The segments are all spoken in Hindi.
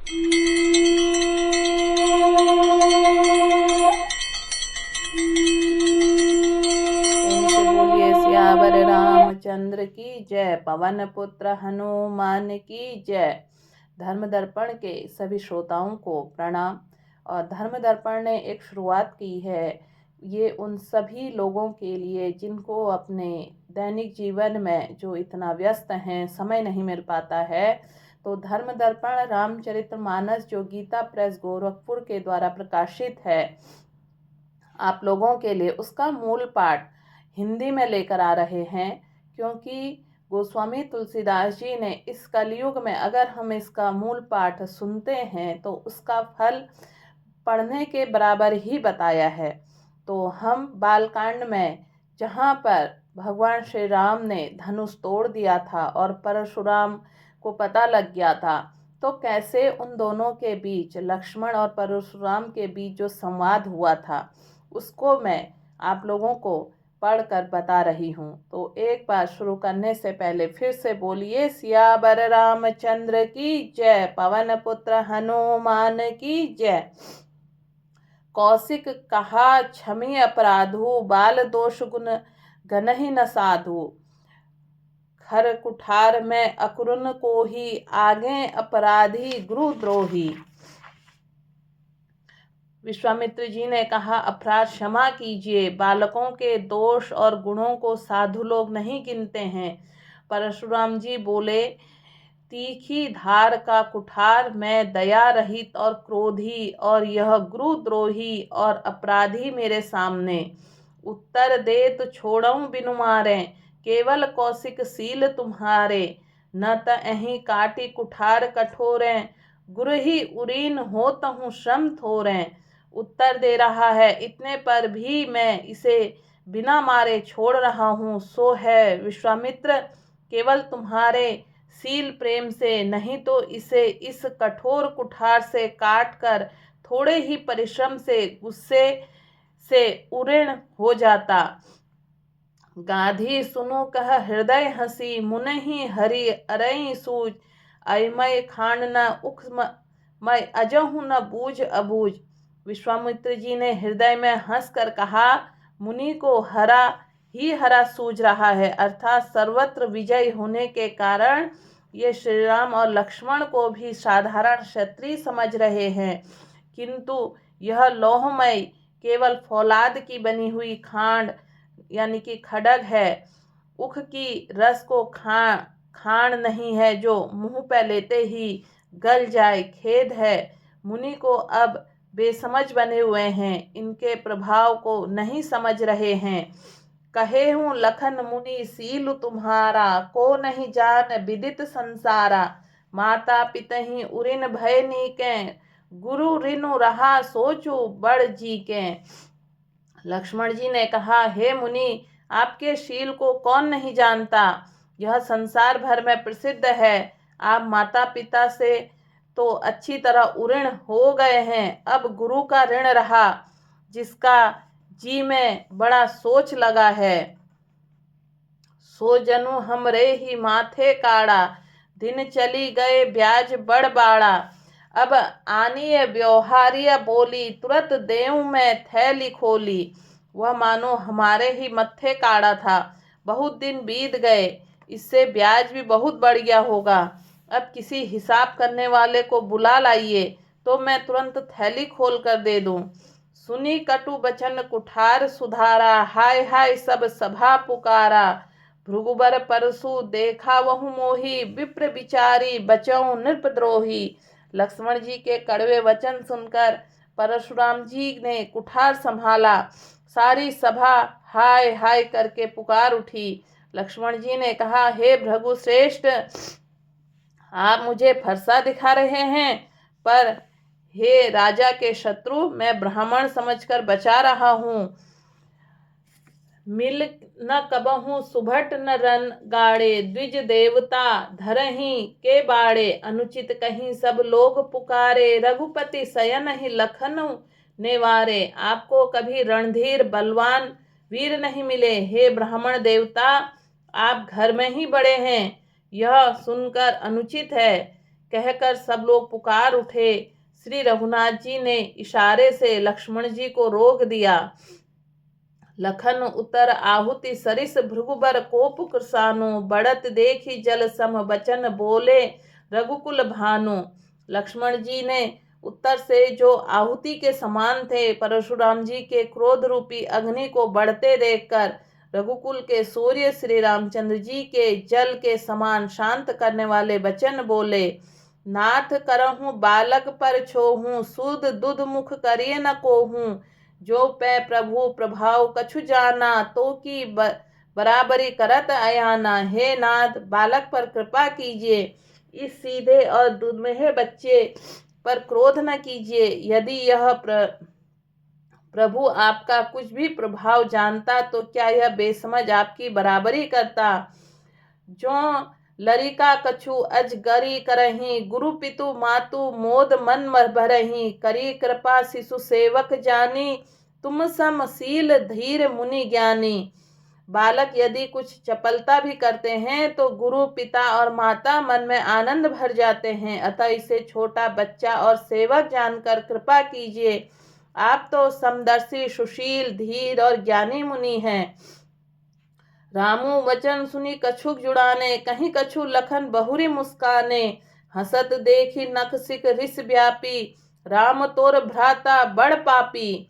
इनसे बोलिए सियावर रामचंद्र की जय। पवन पुत्र हनुमान की जय। धर्म दर्पण के सभी श्रोताओं को प्रणाम। और धर्म दर्पण ने एक शुरुआत की है, ये उन सभी लोगों के लिए जिनको अपने दैनिक जीवन में जो इतना व्यस्त हैं, समय नहीं मिल पाता है। तो धर्म दर्पण रामचरितमानस जो गीता प्रेस गोरखपुर के द्वारा प्रकाशित है, आप लोगों के लिए उसका मूल पाठ हिंदी में लेकर आ रहे हैं। क्योंकि गोस्वामी तुलसीदास जी ने इस कलयुग में अगर हम इसका मूल पाठ सुनते हैं तो उसका फल पढ़ने के बराबर ही बताया है। तो हम बालकांड में जहाँ पर भगवान श्री राम ने धनुष तोड़ दिया था और परशुराम को पता लग गया था, तो कैसे उन दोनों के बीच, लक्ष्मण और परशुराम के बीच जो संवाद हुआ था, उसको मैं आप लोगों को पढ़कर बता रही हूँ। तो एक बार शुरू करने से पहले फिर से बोलिए सियावर रामचंद्र की जय। पवन पुत्र हनुमान की जय। कौशिक कहा क्षमी अपराधु, बाल दोष गुण गनहि न साधु। खर कुठार में अकुरुन को ही, आगे अपराधी गुरुद्रोही। विश्वामित्र जी ने कहा, अपराध क्षमा कीजिए, बालकों के दोष और गुणों को साधु लोग नहीं गिनते हैं। परशुराम जी बोले, तीखी धार का कुठार, मैं दया रहित और क्रोधी, और यह गुरुद्रोही और अपराधी मेरे सामने। उत्तर दे तो छोड़ऊं बिनु मारे, केवल कौशिक सील तुम्हारे। न त अहीं काटी कुठार कठोरे, गुरु ही उरीन होतहु श्रम थोरे। उत्तर दे रहा है, इतने पर भी मैं इसे बिना मारे छोड़ रहा हूँ, सो है विश्वामित्र केवल तुम्हारे सील प्रेम से, नहीं तो इसे इस कठोर कुठार से काट कर थोड़े ही परिश्रम से गुस्से से उऋण हो जाता। गाधी सुनु कह हृदय हंसी, मुनहि हरि अरई सूझ। अयमय खांड न उख मैं अजहु न बूझ अबूझ। विश्वामित्र जी ने हृदय में हंस कर कहा, मुनि को हरा ही हरा सूझ रहा है, अर्थात सर्वत्र विजय होने के कारण ये श्री राम और लक्ष्मण को भी साधारण क्षत्रिय समझ रहे हैं। किंतु यह लौहमय केवल फौलाद की बनी हुई खांड यानी कि खड्ग है, उख की रस को खान नहीं है जो मुंह पे लेते ही गल जाए। खेद है, मुनि को अब बेसमझ बने हुए हैं, इनके प्रभाव को नहीं समझ रहे हैं। कहे हूँ लखन मुनि सील तुम्हारा, को नहीं जान विदित संसारा। माता पितहि उरिन भय नीके, गुरु ऋनु रहा सोचू बड़ जी के। लक्ष्मण जी ने कहा, हे मुनि, आपके शील को कौन नहीं जानता, यह संसार भर में प्रसिद्ध है। आप माता पिता से तो अच्छी तरह उऋण हो गए हैं, अब गुरु का ऋण रहा, जिसका जी में बड़ा सोच लगा है। सो जनु हमरे ही माथे काड़ा, दिन चली गए ब्याज बड़ बाड़ा। अब आनिय व्यवहारिया बोली, तुरंत देऊं मैं थैली खोली। वह मानो हमारे ही मत्थे काड़ा था, बहुत दिन बीत गए, इससे ब्याज भी बहुत बढ़ गया होगा। अब किसी हिसाब करने वाले को बुला लाइए, तो मैं तुरंत थैली खोल कर दे दूं। सुनी कटु बचन कुठार सुधारा, हाय हाय सब सभा पुकारा। भृगुबर परसु देखा वहु मोही, विप्र विचारी बचऊ नृपद्रोही। लक्ष्मण जी के कड़वे वचन सुनकर परशुराम जी ने कुठार संभाला। सारी सभा हाय हाय करके पुकार उठी। लक्ष्मण जी ने कहा, हे भृगु श्रेष्ठ, आप मुझे फरसा दिखा रहे हैं, पर हे राजा के शत्रु, मैं ब्राह्मण समझकर बचा रहा हूँ। मिल न कबहू सुभट न रन गाड़े, द्विज देवता धरही के बाड़े। अनुचित कहीं सब लोग पुकारे, रघुपति शयन ही लखन नेवारे। आपको कभी रणधीर बलवान वीर नहीं मिले, हे ब्राह्मण देवता, आप घर में ही बड़े हैं। यह सुनकर अनुचित है कहकर सब लोग पुकार उठे। श्री रघुनाथ जी ने इशारे से लक्ष्मण जी को रोक दिया। लखन उतर आहुति सरिस भृगुबर कोप कृसानु, बढ़त देखी जल सम बचन बोले रघुकुल भानु। लक्ष्मण जी ने उत्तर से जो आहुति के समान थे परशुराम जी के क्रोध रूपी अग्नि को बढ़ते देखकर रघुकुल के सूर्य श्री रामचंद्र जी के जल के समान शांत करने वाले वचन बोले। नाथ करहूँ बालक पर छोहूँ, सूद दुध मुख करिए न कोहूँ। जो पै प्रभु प्रभाव कछु जाना, तो की बराबरी करत अयाना। हे नाथ, बालक पर कृपा कीजिए, इस सीधे और दुर्मेह बच्चे पर क्रोध न कीजिए। यदि यह प्रभु आपका कुछ भी प्रभाव जानता तो क्या यह बेसमझ आपकी बराबरी करता। जो लरिका कछु अजगरी करही, गुरु पितु मातु मोद मन भरही। करी कृपा शिशु सेवक जानी, तुम सम शील धीर मुनि ज्ञानी। बालक यदि कुछ चपलता भी करते हैं तो गुरु पिता और माता मन में आनंद भर जाते हैं। अतः इसे छोटा बच्चा और सेवक जानकर कृपा कीजिए। आप तो समदर्शी सुशील धीर और ज्ञानी मुनि हैं। रामू वचन सुनी कछुक जुड़ाने, कहीं कछु लखन बहुरी मुस्काने। हसत देखी नख सिक रिस व्यापी, राम तोर भ्राता बड़ पापी।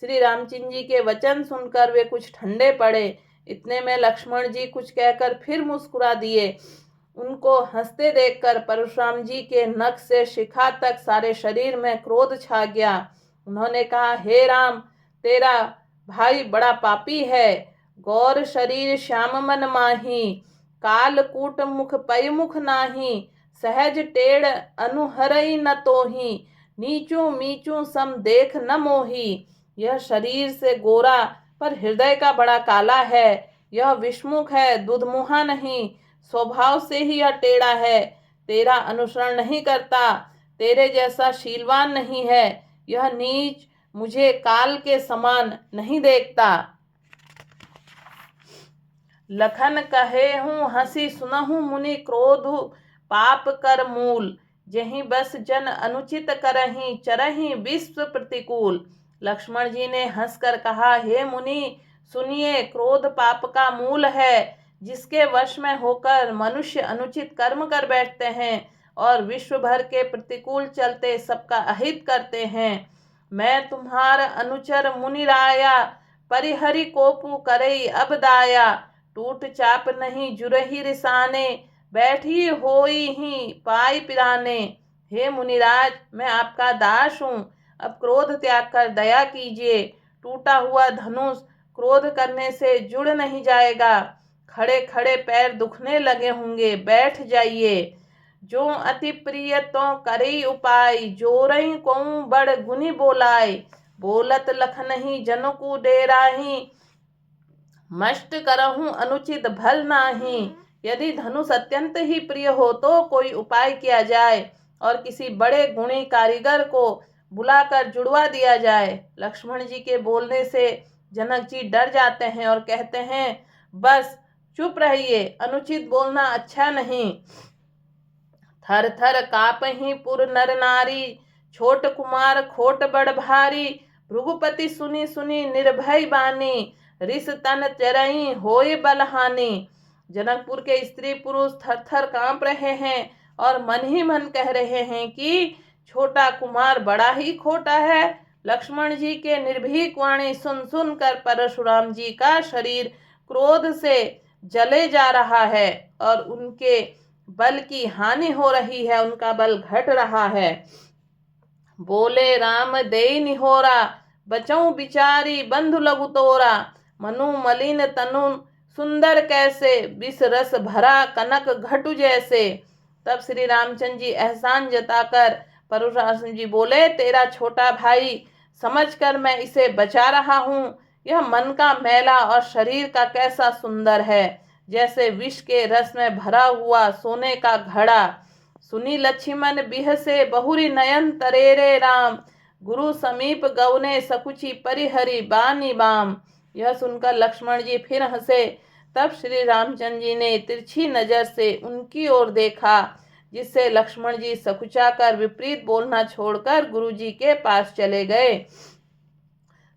श्री रामचंद्र जी के वचन सुनकर वे कुछ ठंडे पड़े। इतने में लक्ष्मण जी कुछ कहकर फिर मुस्कुरा दिए। उनको हंसते देखकर परशुराम जी के नख से शिखा तक सारे शरीर में क्रोध छा गया। उन्होंने कहा, हे राम, तेरा भाई बड़ा पापी है। गौर शरीर श्याम मन माही, काल कूट मुख पय मुख नाही। सहज टेढ़ अनुहरई न तोही, नीचू मीचू सम देख न मोही। यह शरीर से गोरा पर हृदय का बड़ा काला है। यह विषमुख है, दुधमुहा नहीं। स्वभाव से ही यह टेढ़ा है, तेरा अनुसरण नहीं करता, तेरे जैसा शीलवान नहीं है। यह नीच मुझे काल के समान नहीं देखता। लखन कहे हूँ हंसी सुनहु मुनि क्रोध पाप कर मूल। जहीं बस जन अनुचित करहीं, चरहीं विश्व प्रतिकूल। लक्ष्मण जी ने हंसकर कहा, हे मुनि सुनिए, क्रोध पाप का मूल है, जिसके वश में होकर मनुष्य अनुचित कर्म कर बैठते हैं और विश्व भर के प्रतिकूल चलते सबका अहित करते हैं। मैं तुम्हार अनुचर मुनि राया, परिहरि कोपु करई अब दाया। टूट चाप नहीं जुरही रिसाने, बैठी होई ही पाई पिराने। हे मुनिराज, मैं आपका दास हूँ, अब क्रोध त्याग कर दया कीजिए। टूटा हुआ धनुष क्रोध करने से जुड़ नहीं जाएगा। खड़े खड़े पैर दुखने लगे होंगे, बैठ जाइए। जो अति प्रिय तो करई उपाय, जोरई को बड़ गुनी बोलाय। बोलत लखनहि जनकु डेराही, मष्ट करहूँ अनुचित भल नाही। यदि धनुष अत्यंत ही प्रिय हो तो कोई उपाय किया जाए और किसी बड़े गुणी कारीगर को बुलाकर जुड़वा दिया जाए। लक्ष्मण जी के बोलने से जनक जी डर जाते हैं और कहते हैं, बस चुप रहिए, अनुचित बोलना अच्छा नहीं। थर थर कापहि पुर नर नारी, छोट कुमार खोट बड़ भारी। भृगुपति सुनी सुनी निर्भय बानी, रिस तन चरई होय बलहानी। जनकपुर के स्त्री पुरुष थर थर कांप रहे हैं और मन ही मन कह रहे हैं कि छोटा कुमार बड़ा ही खोटा है। लक्ष्मण जी के निर्भीक वाणी सुन सुनकर परशुराम जी का शरीर क्रोध से जले जा रहा है और उनके बल की हानि हो रही है, उनका बल घट रहा है। बोले राम देई निहोरा, बचऊं बिचारी बंधु लघु तोरा। मनु मलिन तनु सुंदर कैसे, विष रस भरा कनक घटु जैसे। तब श्री रामचंद्र जी एहसान जताकर परशुराम जी बोले, तेरा छोटा भाई समझकर मैं इसे बचा रहा हूँ। यह मन का मैला और शरीर का कैसा सुंदर है, जैसे विष के रस में भरा हुआ सोने का घड़ा। सुनी लक्ष्मण बिह से बहुरी नयन तरेरे राम, गुरु समीप गवने सकुची परिहरी बानी बाम। यह सुनकर लक्ष्मण जी फिर हंसे। तब श्री रामचंद्र जी ने तिरछी नजर से उनकी ओर देखा। जिससे लक्ष्मण जी सकुचाकर विपरीत बोलना छोड़कर गुरु जी के पास चले गए।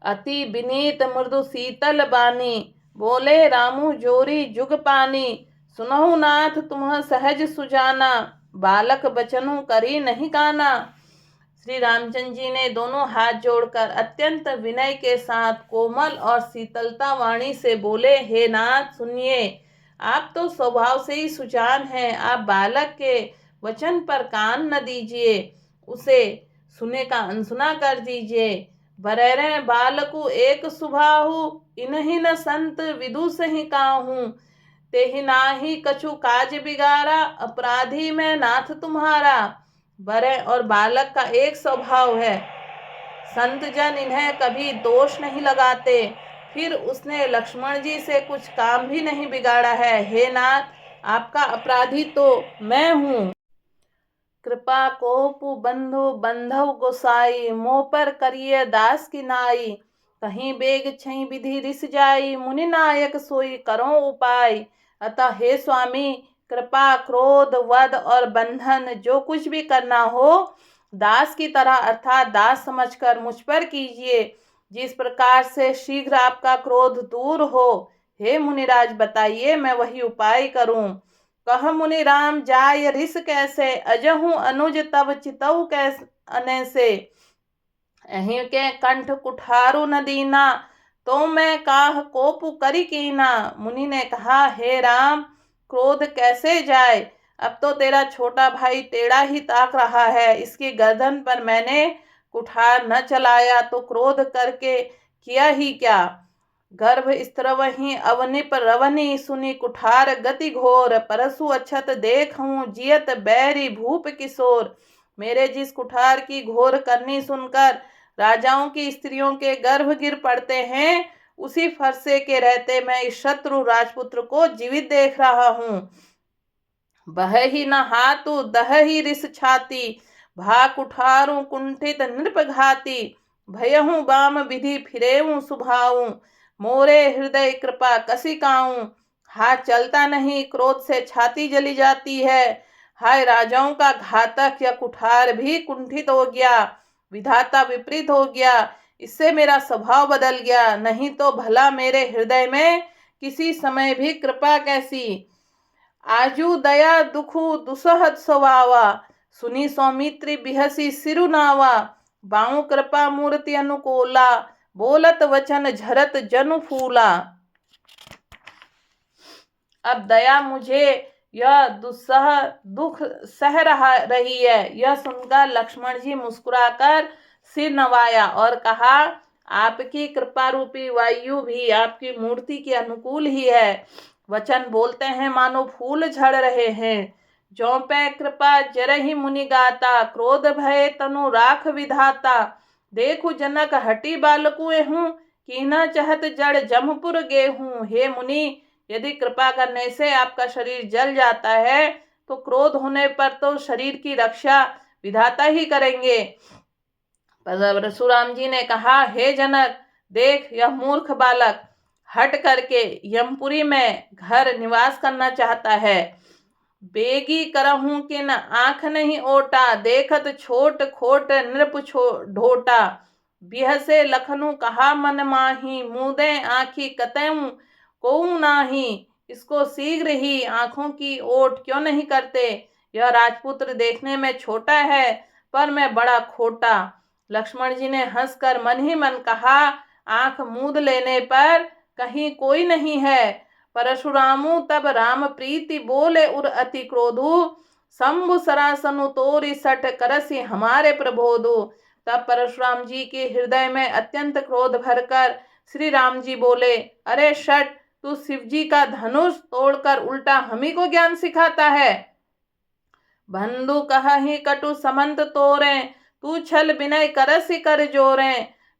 अति विनीत मृदु शीतल बानी, बोले रामू जोरी जुग पानी। सुनहु नाथ तुम्ह सहज सुजाना, बालक बचनु करी नहीं काना। श्री रामचंद्र जी ने दोनों हाथ जोड़कर अत्यंत विनय के साथ कोमल और शीतलता वाणी से बोले, हे नाथ सुनिए, आप तो स्वभाव से ही सुजान हैं। आप बालक के वचन पर कान न दीजिए, उसे सुने का अनसुना कर दीजिए। बरेरे बालकु एक सुभाहु, इन्हीं न संत विदु सही काहू। तेहि नाही कछु काज बिगारा, अपराधी मैं नाथ तुम्हारा। बरे और बालक का एक स्वभाव है, संत जन इन्हें कभी दोष नहीं लगाते। फिर उसने लक्ष्मण जी से कुछ काम भी नहीं बिगाड़ा है। हे नाथ, आपका अपराधी तो मैं हूँ। कृपा कोपु बंधु बंधव गोसाई, मोह पर करिए दास की नाई। कहीं बेग छई विधि रिस जाई, मुनि नायक सोई करो उपाय। अतः हे स्वामी, कृपा क्रोध वध और बंधन जो कुछ भी करना हो, दास की तरह अर्थात दास समझकर मुझ पर कीजिए, जिस प्रकार से शीघ्र आपका क्रोध दूर हो। हे मुनिराज, बताइए मैं वही उपाय करूं। कह मुनि राम जाय रिस कैसे, अजहू अनुज तब चितऊ कैसे अने से। अहीं के कंठ कुठारु न दीना, तो मैं काह कोपु करी कीना। मुनि ने कहा, हे राम, क्रोध कैसे जाए, अब तो तेरा छोटा भाई टेढ़ा ही ताक रहा है। इसकी गर्दन पर मैंने कुठार न चलाया तो क्रोध करके किया ही क्या। गर्भ स्त्रवही अवनिप रवनी, सुनी कुठार गति घोर। परसु अछत देखूं जियत बैरी भूप किशोर। मेरे जिस कुठार की घोर करनी सुनकर राजाओं की स्त्रियों के गर्भ गिर पड़ते हैं, उसी फरसे के रहते मैं इस शत्रु राजपुत्र को जीवित देख रहा हूँ। बह ही न हाथु दह ही रिस छाती, भा कुठारू कुंठित नृपघाती। भयहूँ बाम विधि फिरेऊँ सुभाऊँ, मोरे हृदय कृपा कसी काऊँ। हाथ चलता नहीं, क्रोध से छाती जली जाती है। हाय राजाओं का घातक, यह कुठार भी कुंठित हो गया, विधाता विपरीत हो गया, इससे मेरा स्वभाव बदल गया। नहीं तो भला मेरे हृदय में किसी समय भी कृपा कैसी। आजू दया दुखु दुसहत स्वभावा, सुनी सौमित्री बिहसी सिरुनावा। बाऊ कृपा मूर्ति अनुकूला, बोलत वचन झरत जनु फूला। अब दया मुझे यह दुस्सह दुख सह रही है। यह सुनकर लक्ष्मण जी मुस्कुराकर सिर नवाया और कहा, आपकी कृपा रूपी वायु भी आपकी मूर्ति के अनुकूल ही है। वचन बोलते हैं मानो फूल झड़ रहे हैं। जो पे कृपा जरहि मुनि गाता, क्रोध भय तनु राख विधाता। देखु जनक हटी बालकुए हूँ, कीना चहत जड़ जमपुर गेहूँ। हे मुनि, यदि कृपा करने से आपका शरीर जल जाता है, तो क्रोध होने पर तो शरीर की रक्षा विधाता ही करेंगे। परशुराम जी ने कहा, हे जनक, देख यह मूर्ख बालक हट करके यमपुरी में घर निवास करना चाहता है। बेगी करहूं कि न आंख नहीं ओटा, देखत छोट खोट नृप ढोटा। बिह से लखनऊ कहा मन माही, मुदे आँखी कतऊ को नाही। इसको शीघ्र ही आंखों की ओट क्यों नहीं करते। यह राजपुत्र देखने में छोटा है, पर मैं बड़ा खोटा। लक्ष्मण जी ने हंसकर मन ही मन कहा, आंख मूंद लेने पर कहीं कोई नहीं है। परशुरामु तब राम प्रीति बोले उर अति क्रोधु, शंभु सरासनु तोरी सठ करसी हमारे प्रबोधु। तब परशुराम जी के हृदय में अत्यंत क्रोध भरकर श्री राम जी बोले, अरे शठ, तू शिव जी का धनुष तोड़कर उल्टा हमी को ज्ञान सिखाता है। बंधु कहि कटु समंत तोरे, तू छल विनय करसि कर जोरे।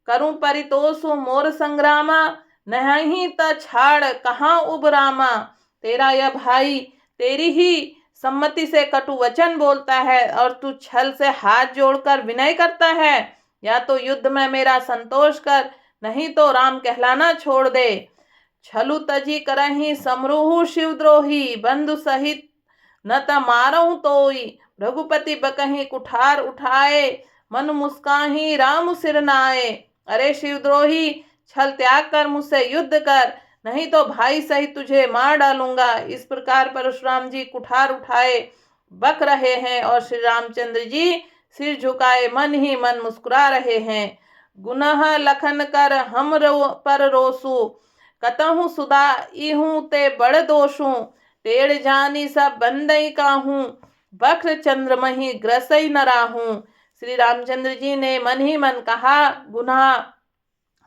करूं परितोषु मोर संग्रामा, नहीं त छाड़ कहाँ उबरामा। तेरा यह भाई तेरी ही सम्मति से कटु वचन बोलता है और तू छल से हाथ जोड़कर विनय करता है। या तो युद्ध में मेरा संतोष कर, नहीं तो राम कहलाना छोड़ दे। छलु तजी करही समरूहु शिवद्रोही, बंधु सहित न त मारहूँ तोई। रघुपति बकहीं कुठार उठाए, मन मुस्काही राम सिर नाए। अरे शिवद्रोही, छल त्याग कर मुझसे युद्ध कर, नहीं तो भाई सहित तुझे मार डालूंगा। इस प्रकार परशुराम जी कुठार उठाए बक रहे हैं और श्री रामचंद्र जी सिर झुकाए मन ही मन मुस्कुरा रहे हैं। गुनह लखन कर हम पर रोसू, कतहु सुधा इहूं ते बड़ दोषू। टेढ़ जानी सब बंदई काहूं, बक्र चंद्रमही ग्रसई न राहूं। श्री रामचंद्र जी ने मन ही मन कहा, गुनाह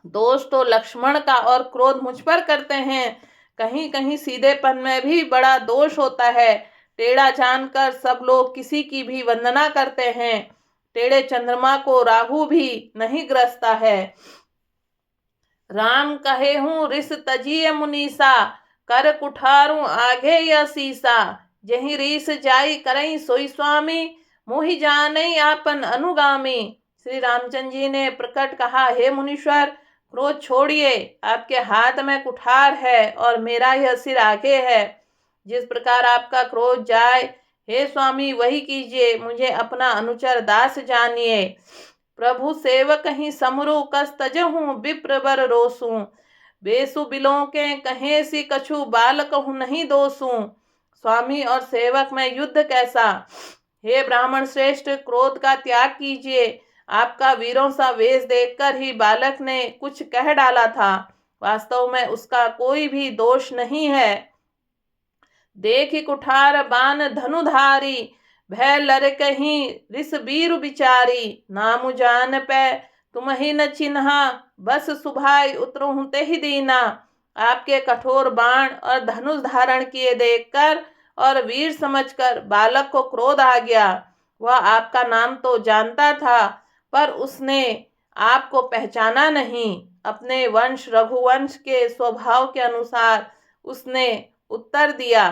दोष तो लक्ष्मण का और क्रोध मुझ पर करते हैं, कहीं कहीं सीधेपन में भी बड़ा दोष होता है। टेढ़ा जानकर सब लोग किसी की भी वंदना करते हैं, टेढ़े चंद्रमा को राहु भी नहीं ग्रसता है। राम कहे हूँ रिस तजिए मुनीसा, कर कुठारूं आगे या सीसा। जही रीस जाई करई सोई स्वामी, मोहि जानई आपन अनुगामी। श्री रामचंद्र जी ने प्रकट कहा, हे मुनीश्वर, क्रोध छोड़िए, आपके हाथ में कुठार है और मेरा यह सिर आगे है। जिस प्रकार आपका क्रोध जाए, हे स्वामी, वही कीजिए, मुझे अपना अनुचर दास जानिए। प्रभु सेवक ही समरु कस तजहूँ, विप्र बर रोसूं। बेसु बिलों के कहे सी कछु, बाल कहूँ नहीं दोसूं। स्वामी और सेवक में युद्ध कैसा। हे ब्राह्मण श्रेष्ठ, क्रोध का त्याग कीजिए। आपका वीरों सा वेश देखकर ही बालक ने कुछ कह डाला था, वास्तव में उसका कोई भी दोष नहीं है। देखि कुठार बान धनुधारी, भय लर कहीं रिस बीरु बिचारी। नामु जान पे तुम ही न चिन्हा, बस सुभाई उतरहूं ते ही दीना। आपके कठोर बाण और धनुष धारण किए देखकर और वीर समझकर बालक को क्रोध आ गया। वह आपका नाम तो जानता था, पर उसने आपको पहचाना नहीं। अपने वंश रघुवंश के स्वभाव के अनुसार उसने उत्तर दिया,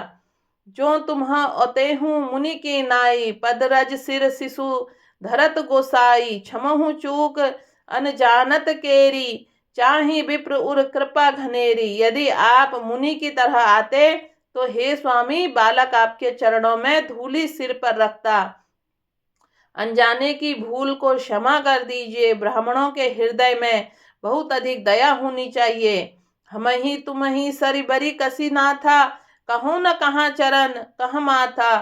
जो तुम्ह अतेहूँ मुनि की नाई। पदरज सिर शिशु धरत गोसाई, क्षमहु चूक अनजानत केरी। चाहि विप्र उर कृपा घनेरी। यदि आप मुनि की तरह आते तो हे स्वामी, बालक आपके चरणों में धूलि सिर पर रखता। अनजाने की भूल को क्षमा कर दीजिए। ब्राह्मणों के हृदय में बहुत अधिक दया होनी चाहिए। हम ही तुम ही सरी बरी कसी ना था, कहो न कहाँ चरण कह माथा।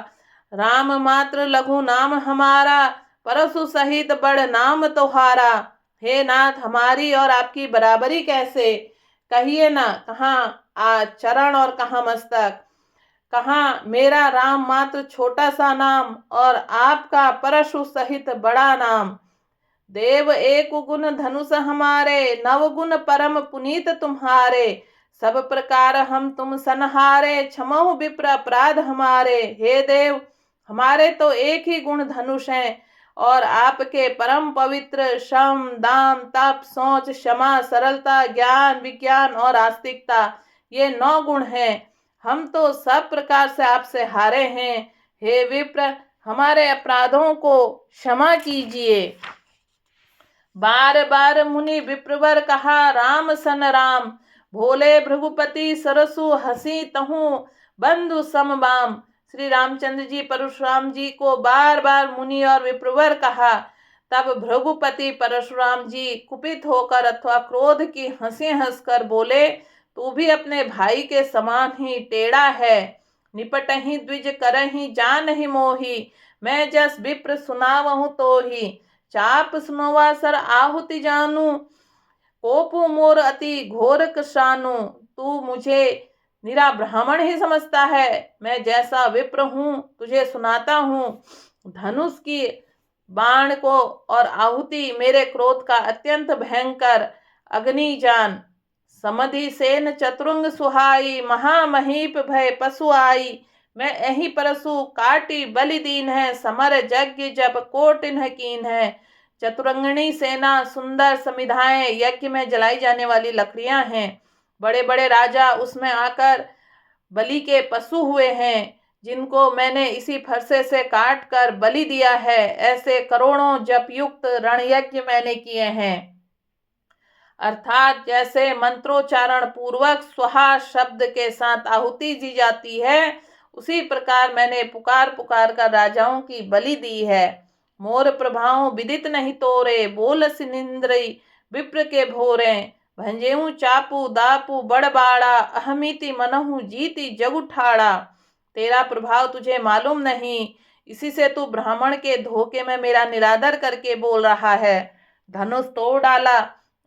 राम मात्र लघु नाम हमारा, परसु सहित बड़ नाम तुम्हारा। हे नाथ, हमारी और आपकी बराबरी कैसे, कहिए ना, कहाँ चरण और कहाँ मस्तक। कहाँ मेरा राम मात्र छोटा सा नाम और आपका परशु सहित बड़ा नाम। देव एक गुण धनुष हमारे, नव गुण परम पुनीत तुम्हारे। सब प्रकार हम तुम सनहारे, क्षमहु विप्र अपराध हमारे। हे देव, हमारे तो एक ही गुण धनुष हैं और आपके परम पवित्र शम दाम तप सोच क्षमा सरलता ज्ञान विज्ञान और आस्तिकता, ये 9 गुण हैं। हम तो सब प्रकार से आपसे हारे हैं। हे विप्र, हमारे अपराधों को क्षमा कीजिए। बार बार मुनि विप्रवर कहा, राम सन राम। भोले भृगुपति सरसु हसी तहु, बंधु समबाम। श्री रामचंद्र जी परशुराम जी को बार बार मुनि और विप्रवर कहा। तब भृगुपति परशुराम जी कुपित होकर अथवा क्रोध की हंसी हंसकर बोले, तू भी अपने भाई के समान ही टेढ़ा है। निपटहि द्विज करहि जान ही मोही, मैं जस विप्र सुनावहु तो ही। चाप सुनवा सर आहुति जानू, कोपु मोर अति घोर कृशानु। तू मुझे निरा ब्राह्मण ही समझता है। मैं जैसा विप्र हूँ तुझे सुनाता हूँ। धनुष की बाण को और आहुति मेरे क्रोध का अत्यंत भयंकर अग्नि जान। समधि सेन चतुरंग सुहाई, महामहीप भय पशु आई। मैं यही परसु काटी बलि दीन है, समर यज्ञ जब कोटिन कीन है। चतुरंगिणी सेना सुंदर समिधाएं यज्ञ में जलाई जाने वाली लकड़ियां हैं। बड़े बड़े राजा उसमें आकर बलि के पशु हुए हैं, जिनको मैंने इसी फरसे से काट कर बलि दिया है। ऐसे करोड़ों जप युक्त रणयज्ञ मैंने किए हैं। अर्थात जैसे मंत्रोच्चारण पूर्वक स्वाहा शब्द के साथ आहुति दी जाती है, उसी प्रकार मैंने पुकार पुकार कर राजाओं की बलि दी है। मोर प्रभाव विदित नहीं तोरे, बोल सिनिंद्रई विप्र के भोरे। भंजेऊ चापू दापू बड़बाड़ा, अहमिति मनहु जीती जग उठाड़ा। तेरा प्रभाव तुझे मालूम नहीं, इसी से तू ब्राह्मण के धोखे में मेरा निरादर करके बोल रहा है। धनुष तोड़ डाला,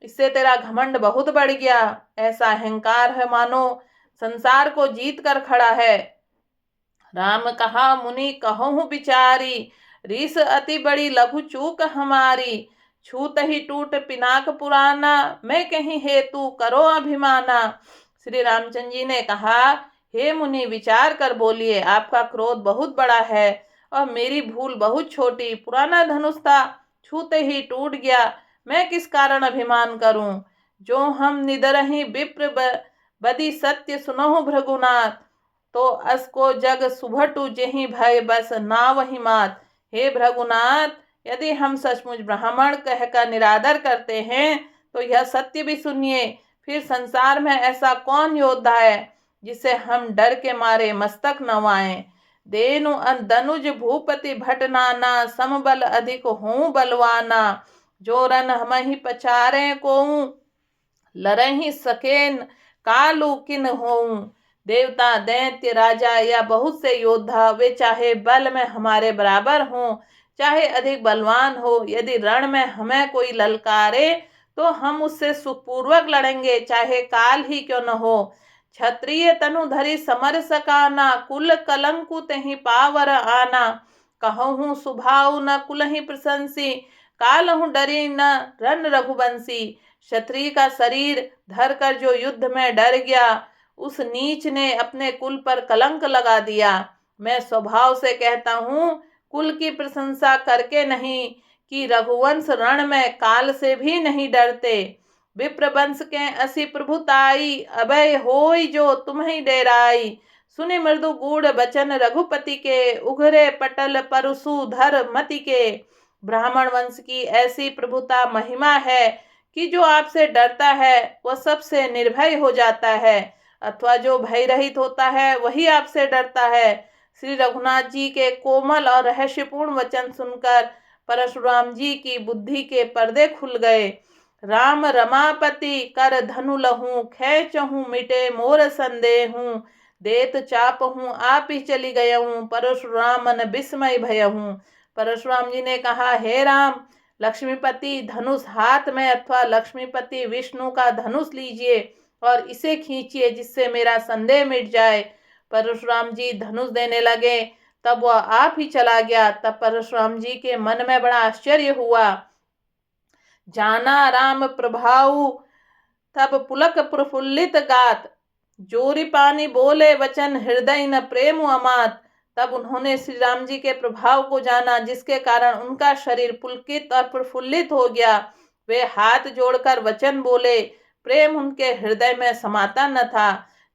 इससे तेरा घमंड बहुत बढ़ गया। ऐसा अहंकार है मानो संसार को जीत कर खड़ा है। राम कहा मुनि कहूँ बिचारी, रीस अति बड़ी लघु चूक हमारी। छूत ही टूट पिनाक पुराना, मैं कहीं हेतु करो अभिमाना। श्री रामचंद्र जी ने कहा, हे मुनि विचार कर बोलिए, आपका क्रोध बहुत बड़ा है और मेरी भूल बहुत छोटी। पुराना धनुष था, छूते ही टूट गया, मैं किस कारण अभिमान करूं। जो हम निदरहि विप्र बदी सत्य सुनहु भृगुनाथ, तो असको जग सुभटु जेहि भय बस ना वही मात। हे भृगुनाथ, यदि हम सचमुच ब्राह्मण कहकर निरादर करते हैं तो यह सत्य भी सुनिए। फिर संसार में ऐसा कौन योद्धा है जिसे हम डर के मारे मस्तक नवाएं। देनु दनुज भूपति भट नाना, समबल अधिक हूँ बलवाना। जो रन हम ही पचारे कोऊ, लरहि सकेन कालू किन होऊं। देवता दैत्य राजा या बहुत से योद्धा, वे चाहे बल में हमारे बराबर हों चाहे अधिक बलवान हो, यदि रण में हमें कोई ललकारे तो हम उससे सुखपूर्वक लड़ेंगे, चाहे काल ही क्यों न हो। क्षत्रिय तनु धरि समर सकाना, कुल कलंकु तेहि पावर आना। कहूँ सुभाव न कुलहि प्रशंसी, कालहु डरी न रन रघुवंशी। क्षत्रिय का शरीर धर कर जो युद्ध में डर गया, उस नीच ने अपने कुल पर कलंक लगा दिया। मैं स्वभाव से कहता हूँ, कुल की प्रशंसा करके नहीं, कि रघुवंश रण में काल से भी नहीं डरते। विप्रवंश के असी प्रभुताई, अभय होई जो तुम्हें डेराई। सुनि मृदु गूढ़ बचन रघुपति के, उघरे पटल परशुधर मति के। ब्राह्मण वंश की ऐसी प्रभुता महिमा है कि जो आपसे डरता है वह सबसे निर्भय हो जाता है, अथवा जो भय रहित होता है वही आपसे डरता है। श्री रघुनाथ जी के कोमल और रहस्यपूर्ण वचन सुनकर परशुराम जी की बुद्धि के पर्दे खुल गए। राम रमापति कर धनु लहूं, खेचहूं मिटे मोर संदेहूं। देत चापहूं आप ही चली गयहूं, परशुराम मन विस्मय भयहूं। परशुराम जी ने कहा, हे राम, लक्ष्मीपति धनुष हाथ में अथवा लक्ष्मीपति विष्णु का धनुष लीजिए और इसे खींचिए, जिससे मेरा संदेह मिट जाए। परशुराम जी धनुष देने लगे, तब वह आप ही चला गया। तब परशुराम जी के मन में बड़ा आश्चर्य हुआ। जाना राम प्रभाऊ तब पुलक प्रफुल्लित गात, जोरी पानी बोले वचन हृदय न प्रेम अमात। तब उन्होंने श्री राम जी के प्रभाव को जाना, जिसके कारण उनका शरीर पुलकित और प्रफुल्लित हो गया। वे हाथ जोड़कर वचन बोले, प्रेम उनके हृदय में समाता न था।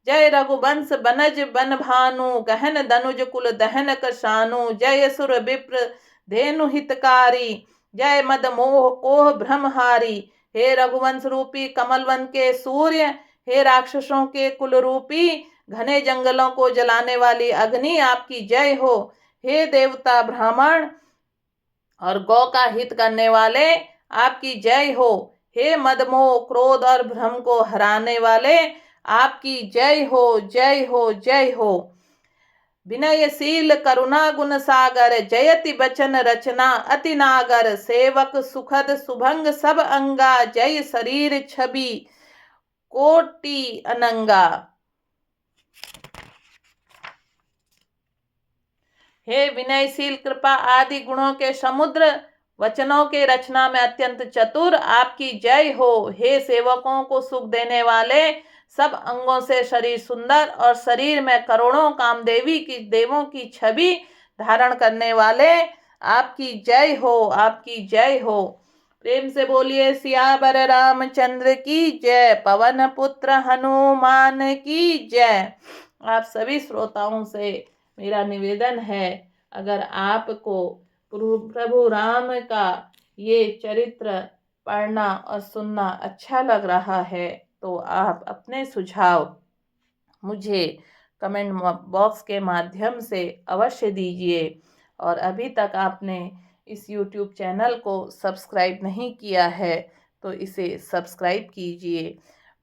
जय रघुवंश बनज बन भानु, गहन दनुज कुल दहन कशानु। जय सुर विप्र धेनु हितकारी, जय मद मोह कोह भ्रमहारी। हे रघुवंश रूपी कमलवन के सूर्य, हे राक्षसों के कुल रूपी घने जंगलों को जलाने वाली अग्नि, आपकी जय हो। हे देवता ब्राह्मण और गौ का हित करने वाले, आपकी जय हो। हे मदमोह क्रोध और भ्रम को हराने वाले, आपकी जय हो, जय हो, जय हो। विनयशील करुणा गुण सागर, जयति बचन रचना अति नागर। सेवक सुखद सुभंग सब अंगा, जय शरीर छवि कोटि अनंगा। हे विनयशील कृपा आदि गुणों के समुद्र, वचनों के रचना में अत्यंत चतुर, आपकी जय हो। हे सेवकों को सुख देने वाले, सब अंगों से शरीर सुंदर और शरीर में करोड़ों कामदेवी की देवों की छवि धारण करने वाले, आपकी जय हो, आपकी जय हो। प्रेम से बोलिए सियावर रामचंद्र की जय, पवन पुत्र हनुमान की जय। आप सभी श्रोताओं से मेरा निवेदन है, अगर आपको प्रभु राम का ये चरित्र पढ़ना और सुनना अच्छा लग रहा है तो आप अपने सुझाव मुझे कमेंट बॉक्स के माध्यम से अवश्य दीजिए। और अभी तक आपने इस यूट्यूब चैनल को सब्सक्राइब नहीं किया है तो इसे सब्सक्राइब कीजिए।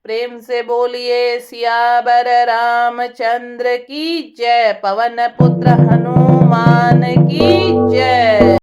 प्रेम से बोलिए सियावर रामचंद्र की जय, पवन पुत्र हनुमान की जय।